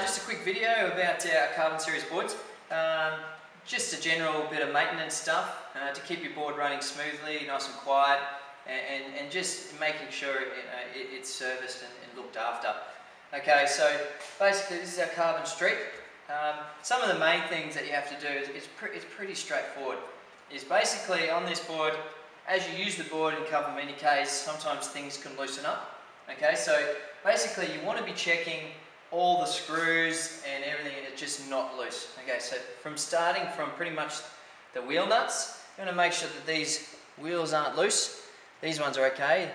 Just a quick video about our Carbon Series boards. Just a general bit of maintenance stuff to keep your board running smoothly, nice and quiet, and just making sure it's serviced and looked after. Okay, so basically this is our carbon streak. Some of the main things that you have to do is pretty straightforward. Is basically on this board, as you use the board in cover many Ks, sometimes things can loosen up. Okay, so basically you want to be checking all the screws and everything is just not loose. Okay, so starting from pretty much the wheel nuts, you want to make sure that these wheels aren't loose. These ones are okay.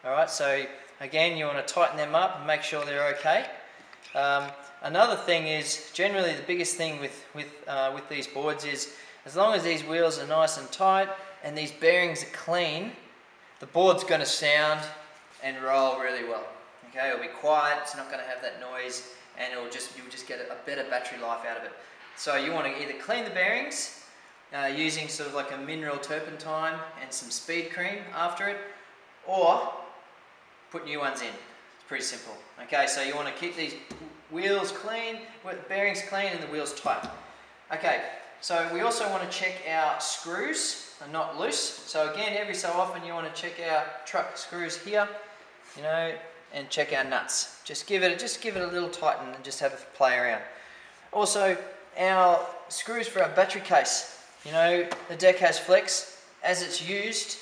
Alright, so again you want to tighten them up and make sure they're okay. Another thing is, generally the biggest thing with these boards is, as long as these wheels are nice and tight and these bearings are clean, the board's going to sound and roll really well. Okay, it'll be quiet, it's not going to have that noise, and you'll just get a better battery life out of it. So you want to either clean the bearings using sort of like a mineral turpentine and some speed cream after it, or put new ones in. It's pretty simple. Okay, so you want to keep these wheels clean, bearings clean, and the wheels tight. Okay, so we also want to check our screws are not loose. So again, every so often you want to check our truck screws here, you know, and check our nuts. Just give it a little tighten and just have a play around. Also, our screws for our battery case. You know, the deck has flex. As it's used,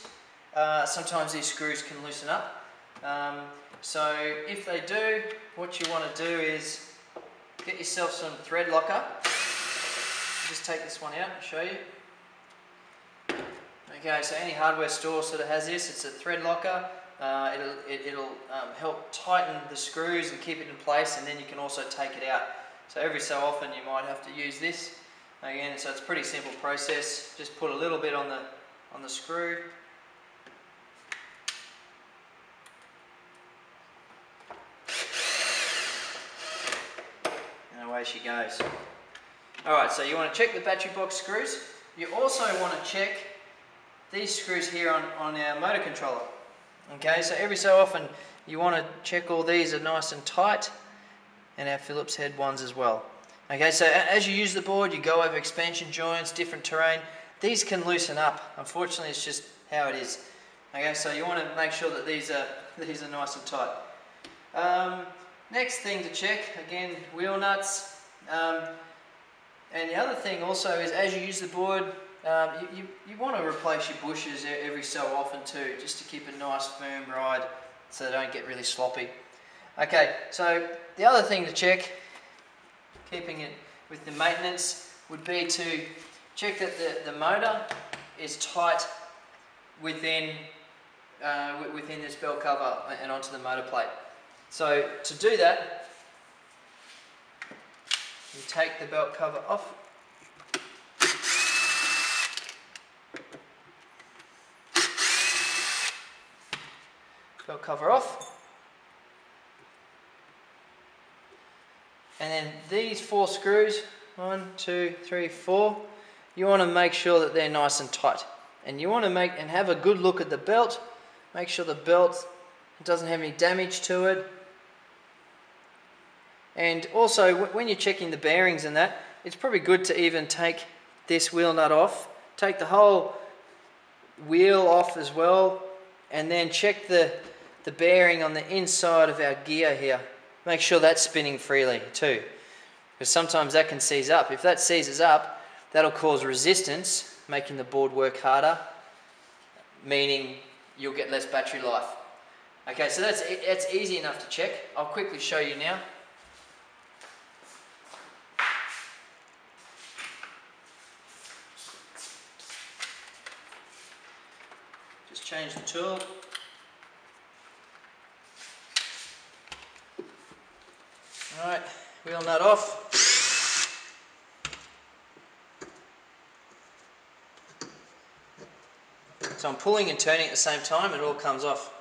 sometimes these screws can loosen up. So if they do, what you want to do is get yourself some thread locker. Just take this one out and show you. Okay, so any hardware store sort of has this. It's a thread locker. It'll help tighten the screws and keep it in place, and then you can also take it out. So every so often you might have to use this. Again, so it's a pretty simple process. Just put a little bit on the screw. And away she goes. Alright, so you want to check the battery box screws. You also want to check these screws here on our motor controller. Okay, so every so often you want to check all these are nice and tight, and our Phillips head ones as well. Okay, so as you use the board, you go over expansion joints, different terrain. These can loosen up. Unfortunately, it's just how it is. Okay, so you want to make sure that these are nice and tight. Next thing to check, again, wheel nuts. And the other thing also is, as you use the board, you want to replace your bushes every so often too, just to keep a nice firm ride so they don't get really sloppy. Okay, so the other thing to check, keeping it with the maintenance, would be to check that the motor is tight within this belt cover and onto the motor plate. So to do that, you take the belt cover off. Belt cover off. And then these 4 screws, 1, 2, 3, 4, you want to make sure that they're nice and tight. And you want to have a good look at the belt. Make sure the belt doesn't have any damage to it. And also, when you're checking the bearings and that, it's probably good to even take this wheel nut off, take the whole wheel off as well, and then check the bearing on the inside of our gear here. Make sure that's spinning freely too, because sometimes that can seize up. If that seizes up, that'll cause resistance, making the board work harder, meaning you'll get less battery life. Okay, so that's easy enough to check. I'll quickly show you now. Just change the tool. Alright, wheel nut off. So I'm pulling and turning at the same time, and it all comes off.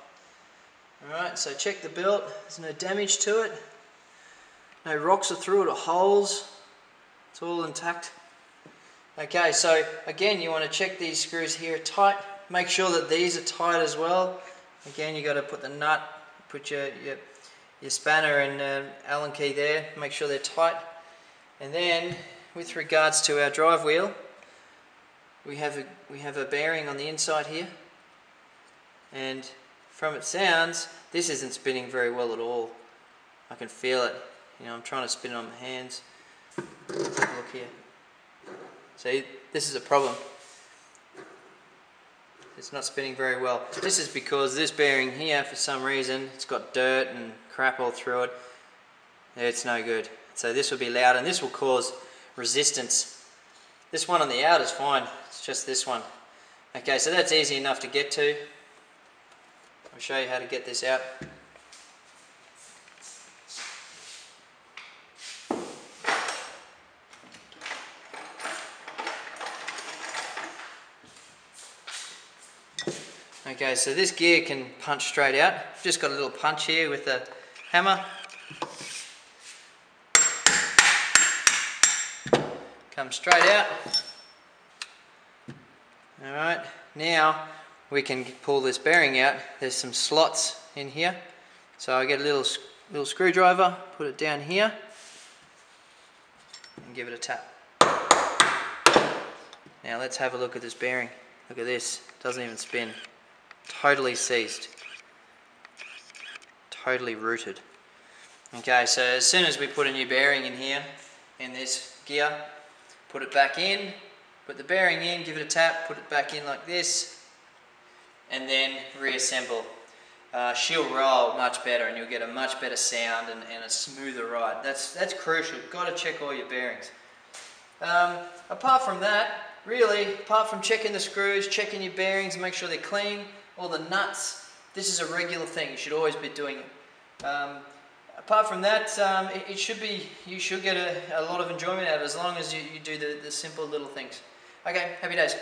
Alright, so check the belt, there's no damage to it. No rocks are through it or holes. It's all intact. Okay, so again you want to check these screws here tight. Make sure that these are tight as well. Again, you got to put the nut, put your your spanner and Allen key there, make sure they're tight. And then with regards to our drive wheel, we have a bearing on the inside here, and from its sounds this isn't spinning very well at all. I can feel it. You know, I'm trying to spin it on my hands. Let's have a look here. See, this is a problem. It's not spinning very well. This is because this bearing here, for some reason, it's got dirt and crap all through it. It's no good. So this will be loud and this will cause resistance. This one on the out is fine. It's just this one. Okay, so that's easy enough to get to. I'll show you how to get this out. Okay, so this gear can punch straight out. I've just got a little punch here with a hammer. Comes straight out. Alright, now we can pull this bearing out. There's some slots in here. So I get a little screwdriver, put it down here, and give it a tap. Now let's have a look at this bearing. Look at this, it doesn't even spin. Totally seized. Totally rooted. Okay, so as soon as we put a new bearing in here, in this gear, put it back in, put the bearing in, give it a tap, put it back in like this, and then reassemble. She'll roll much better and you'll get a much better sound and a smoother ride. That's crucial. You've got to check all your bearings. Apart from that, really, apart from checking the screws, checking your bearings, make sure they're clean, all the nuts, this is a regular thing. You should always be doing it. Apart from that, you should get a lot of enjoyment out of it as long as you do the simple little things. Okay, happy days.